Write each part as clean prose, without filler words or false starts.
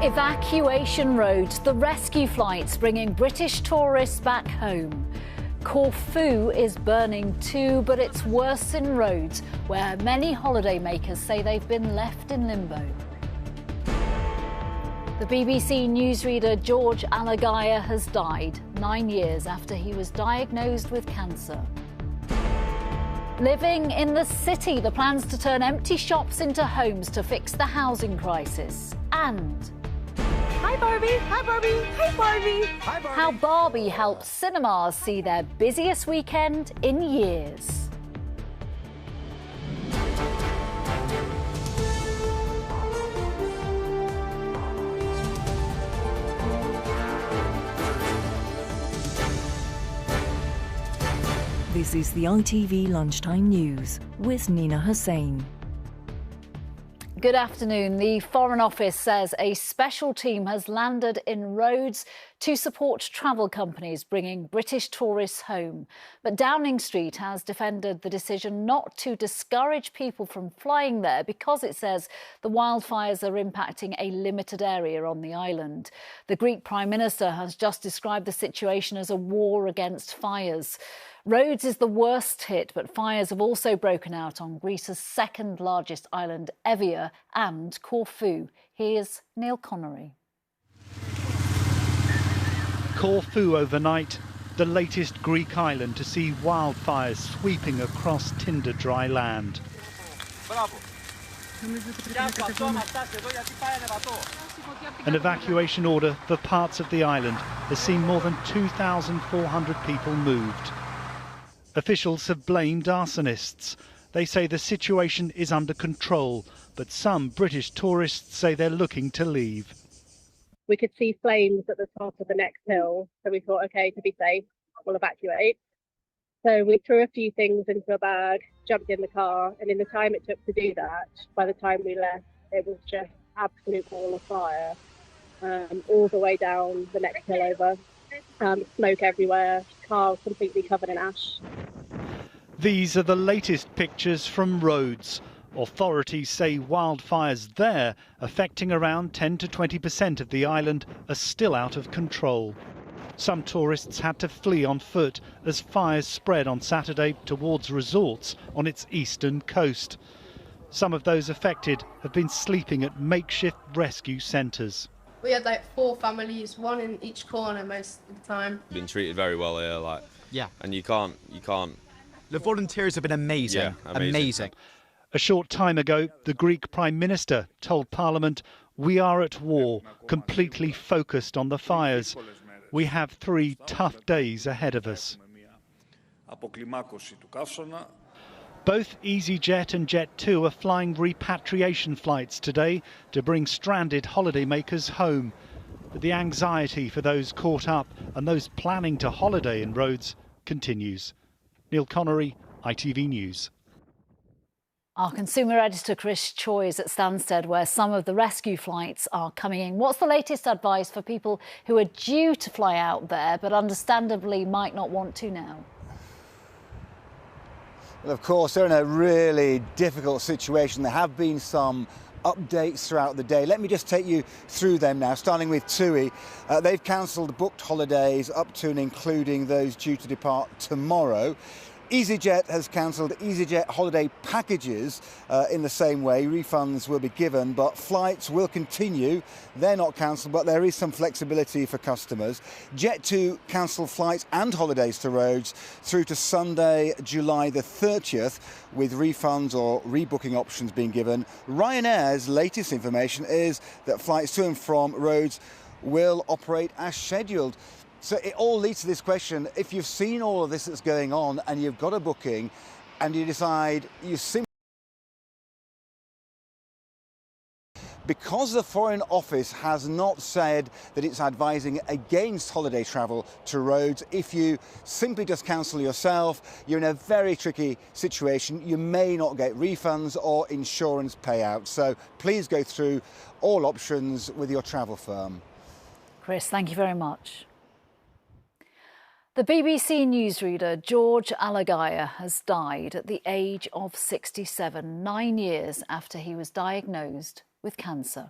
Evacuation roads, the rescue flights bringing British tourists back home. Corfu is burning too, but it's worse in Rhodes, where many holidaymakers say they've been left in limbo. The BBC newsreader George Alagaya has died 9 years after he was diagnosed with cancer. Living in the city, the plans to turn empty shops into homes to fix the housing crisis. And hi Barbie, hi Barbie, hi Barbie. Hi Barbie. How Barbie helped cinemas see their busiest weekend in years. This is the ITV Lunchtime News with Nina Hossain. Good afternoon. The Foreign Office says a special team has landed in Rhodes to support travel companies bringing British tourists home. But Downing Street has defended the decision not to discourage people from flying there because it says the wildfires are impacting a limited area on the island. The Greek Prime Minister has just described the situation as a war against fires. Rhodes is the worst hit, but fires have also broken out on Greece's second largest island, Evia, and Corfu. Here's Neil Connery. Corfu overnight, the latest Greek island to see wildfires sweeping across tinder dry land. An evacuation order for parts of the island has seen more than 2,400 people moved. Officials have blamed arsonists. They say the situation is under control, but some British tourists say they're looking to leave. We could see flames at the top of the next hill, so we thought, OK, to be safe, we'll evacuate. So we threw a few things into a bag, jumped in the car, and in the time it took to do that, by the time we left, it was just absolute ball of fire, all the way down the next hill over. Smoke everywhere, cars completely covered in ash. These are the latest pictures from Rhodes. Authorities say wildfires there, affecting around 10 to 20% of the island, are still out of control. Some tourists had to flee on foot as fires spread on Saturday towards resorts on its eastern coast. Some of those affected have been sleeping at makeshift rescue centres. We had like 4 families, one in each corner most of the time. Been treated very well here, yeah. And you can't. The volunteers have been amazing. Yeah, amazing. A short time ago, the Greek Prime Minister told Parliament, "We are at war, completely focused on the fires. We have 3 tough days ahead of us." Both EasyJet and Jet2 are flying repatriation flights today to bring stranded holidaymakers home. But the anxiety for those caught up and those planning to holiday in Rhodes continues. Neil Connery, ITV News. Our consumer editor Chris Choi is at Stansted, where some of the rescue flights are coming in. What's the latest advice for people who are due to fly out there but understandably might not want to now? Well, of course, they're in a really difficult situation. There have been some updates throughout the day. Let me just take you through them now, starting with TUI. They've cancelled booked holidays up to and including those due to depart tomorrow. EasyJet has cancelled EasyJet holiday packages in the same way. Refunds will be given, but flights will continue. They're not cancelled, but there is some flexibility for customers. Jet2 cancelled flights and holidays to Rhodes through to Sunday, July the 30th, with refunds or rebooking options being given. Ryanair's latest information is that flights to and from Rhodes will operate as scheduled. So it all leads to this question: if you've seen all of this that's going on and you've got a booking and you decide you simply, because the Foreign Office has not said that it's advising against holiday travel to Rhodes, if you simply just cancel yourself, you're in a very tricky situation. You may not get refunds or insurance payouts. So please go through all options with your travel firm. Chris, thank you very much. The BBC newsreader George Alagaya has died at the age of 67, 9 years after he was diagnosed with cancer.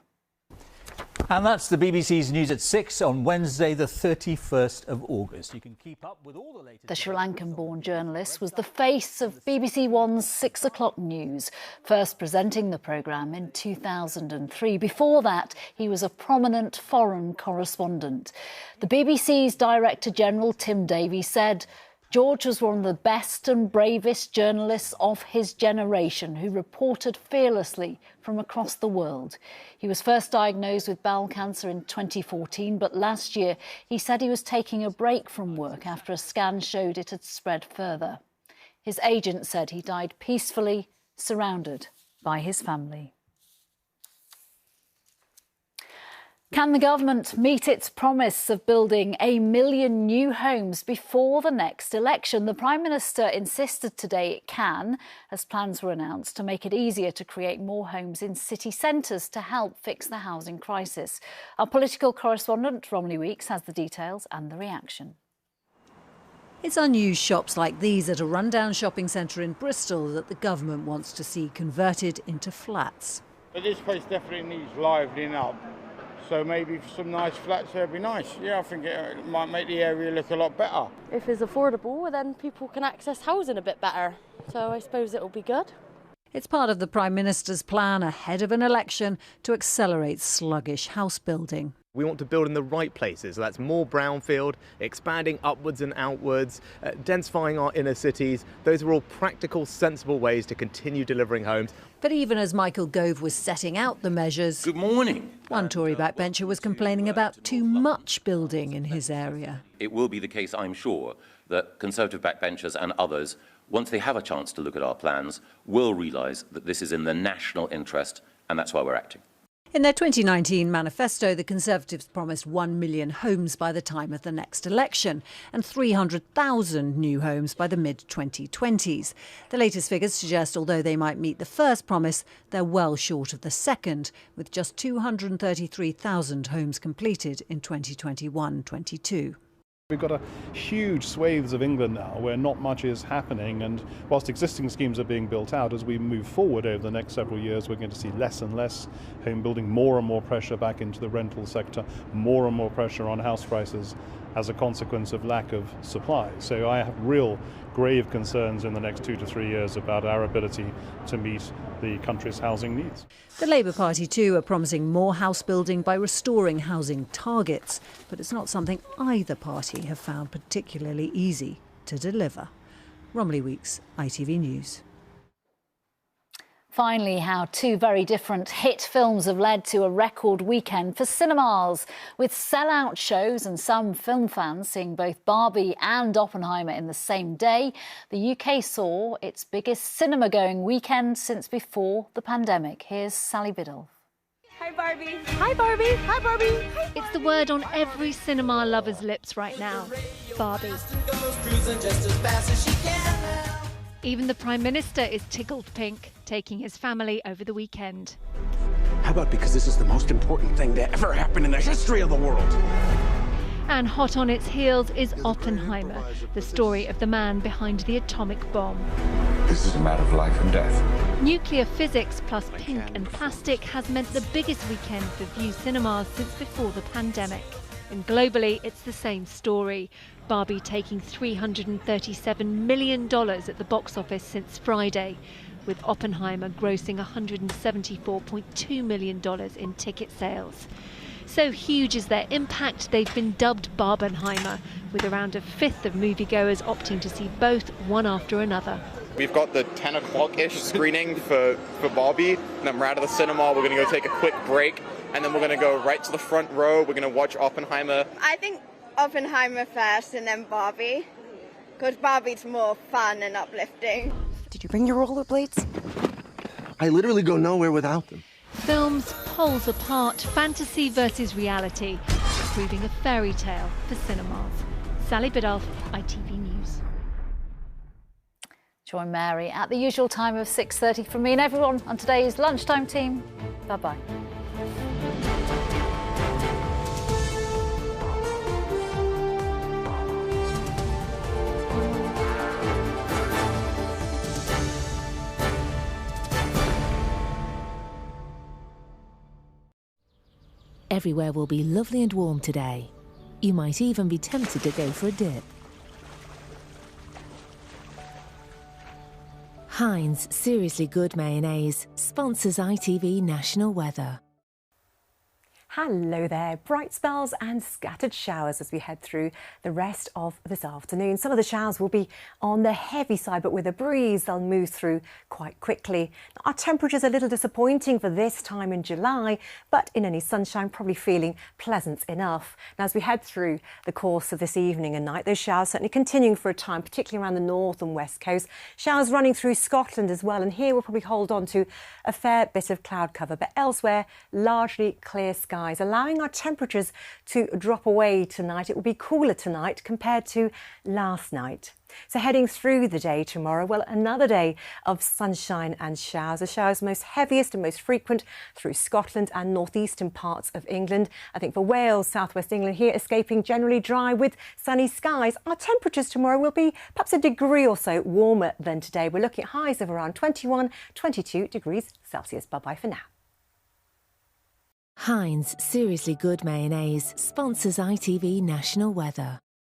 And that's the BBC's News at 6 on Wednesday, the 31st of August. You can keep up with all the latest... The Sri Lankan-born journalist was the face of BBC One's 6 o'clock news, first presenting the programme in 2003. Before that, he was a prominent foreign correspondent. The BBC's Director General, Tim Davies, said George was one of the best and bravest journalists of his generation who reported fearlessly from across the world. He was first diagnosed with bowel cancer in 2014, but last year he said he was taking a break from work after a scan showed it had spread further. His agent said he died peacefully, surrounded by his family. Can the government meet its promise of building 1 million new homes before the next election? The Prime Minister insisted today it can, as plans were announced to make it easier to create more homes in city centres to help fix the housing crisis. Our political correspondent, Romney Weeks, has the details and the reaction. It's unused shops like these at a rundown shopping centre in Bristol that the government wants to see converted into flats. But this place definitely needs livening up. So maybe some nice flats there would be nice. Yeah, I think it might make the area look a lot better. If it's affordable, then people can access housing a bit better. So I suppose it'll be good. It's part of the Prime Minister's plan ahead of an election to accelerate sluggish house building. We want to build in the right places. So that's more brownfield, expanding upwards and outwards, densifying our inner cities. Those are all practical, sensible ways to continue delivering homes. But even as Michael Gove was setting out the measures... Good morning. One Tory backbencher was complaining about too much building in his area. It will be the case, I'm sure, that Conservative backbenchers and others, once they have a chance to look at our plans, will realise that this is in the national interest, and that's why we're acting. In their 2019 manifesto, the Conservatives promised 1 million homes by the time of the next election and 300,000 new homes by the mid-2020s. The latest figures suggest although they might meet the first promise, they're well short of the second, with just 233,000 homes completed in 2021-22. We've got a huge swathes of England now where not much is happening, and whilst existing schemes are being built out, as we move forward over the next several years, we're going to see less and less home building, more and more pressure back into the rental sector, more and more pressure on house prices as a consequence of lack of supply. So I have real grave concerns in the next 2 to 3 years about our ability to meet the country's housing needs. The Labour Party too are promising more house building by restoring housing targets, but it's not something either party have found particularly easy to deliver. Romley Weeks, ITV News. Finally, how 2 very different hit films have led to a record weekend for cinemas. With sellout shows and some film fans seeing both Barbie and Oppenheimer in the same day, the UK saw its biggest cinema-going weekend since before the pandemic. Here's Sally Biddle. Hi Barbie. Hi Barbie. Hi Barbie. Hi Barbie. It's the word on every cinema lover's lips right now. Barbie. Even the Prime Minister is tickled pink, taking his family over the weekend. How about because this is the most important thing to ever happen in the history of the world? And hot on its heels is Oppenheimer, the story of the man behind the atomic bomb. This is a matter of life and death. Nuclear physics plus pink and plastic has meant the biggest weekend for Vue cinemas since before the pandemic. And globally, it's the same story. Barbie taking $337 million at the box office since Friday, with Oppenheimer grossing $174.2 million in ticket sales. So huge is their impact, they've been dubbed Barbenheimer, with around a fifth of moviegoers opting to see both one after another. We've got the 10 o'clock-ish screening for Barbie, and then we're out of the cinema, we're going to go take a quick break, and then we're going to go right to the front row, we're going to watch Oppenheimer. I think Oppenheimer first and then Barbie, because Barbie's more fun and uplifting. Did you bring your rollerblades? I literally go nowhere without them. Films poles apart, fantasy versus reality, proving a fairy tale for cinemas. Sally Biddulph, ITV News. Join Mary at the usual time of 6:30 from me and everyone on today's Lunchtime team. Bye-bye. Everywhere will be lovely and warm today. You might even be tempted to go for a dip. Heinz Seriously Good Mayonnaise sponsors ITV National Weather. Hello there. Bright spells and scattered showers as we head through the rest of this afternoon. Some of the showers will be on the heavy side, but with a breeze, they'll move through quite quickly. Our temperature's a little disappointing for this time in July, but in any sunshine, probably feeling pleasant enough. Now, as we head through the course of this evening and night, those showers certainly continuing for a time, particularly around the north and west coast. Showers running through Scotland as well, and here we'll probably hold on to a fair bit of cloud cover, but elsewhere, largely clear skies, allowing our temperatures to drop away tonight. It will be cooler tonight compared to last night. So heading through the day tomorrow, well, another day of sunshine and showers. The showers most heaviest and most frequent through Scotland and northeastern parts of England. I think for Wales, southwest England here, escaping generally dry with sunny skies. Our temperatures tomorrow will be perhaps a degree or so warmer than today. We're looking at highs of around 21, 22 degrees Celsius. Bye-bye for now. Heinz Seriously Good Mayonnaise sponsors ITV National Weather.